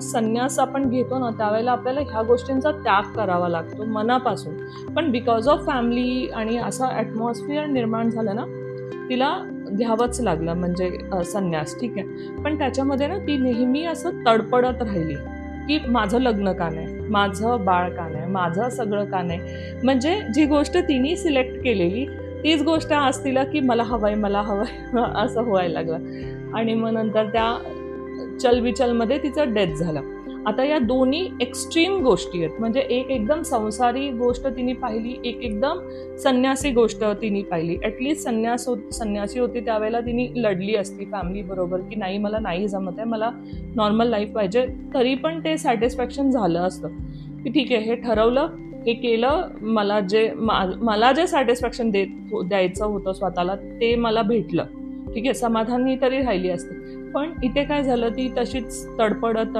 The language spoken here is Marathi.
संन्यास आपण घेतो ना त्यावेळेला आपल्याला ह्या गोष्टींचा त्याग करावा लागतो मनापासून. पण बिकॉज ऑफ फॅमिली आणि असं ॲटमॉस्फिअर निर्माण झालं ना, तिला घ्यावंच लागलं म्हणजे संन्यास. ठीक आहे, पण त्याच्यामध्ये ना ती नेहमी असं तडपडत राहिली की माझं लग्न का नाही, माझं बाळ का नाही, माझं सगळं का नाही. म्हणजे जी गोष्ट तिने सिलेक्ट केलेली तीच गोष्ट आज तिला की मला हवंय, मला हवंय असं व्हायला लागलं. आणि मग नंतर त्या चलबिचलमध्ये तिचं डेथ झालं. आता या दोन्ही एक्स्ट्रीम गोष्टी आहेत. म्हणजे एक एकदम संसारी गोष्ट तिने पाहिली, एक एकदम संन्यासी गोष्ट तिने पाहिली. ॲटलिस्ट संन्यासी होती त्यावेळेला तिने लढली असती फॅमिली बरोबर की नाही मला नाही जमत आहे, मला नॉर्मल लाईफ पाहिजे. तरी पण ते सॅटिस्फॅक्शन झालं असतं की ठीक आहे हे ठरवलं, हे केलं, मला जे सॅटिस्फॅक्शन द्यायचं होतं स्वतःला ते मला भेटलं. ठीक आहे, समाधानी तरी राहिली असते. पण इथे काय झालं, ती तशीच तडपडत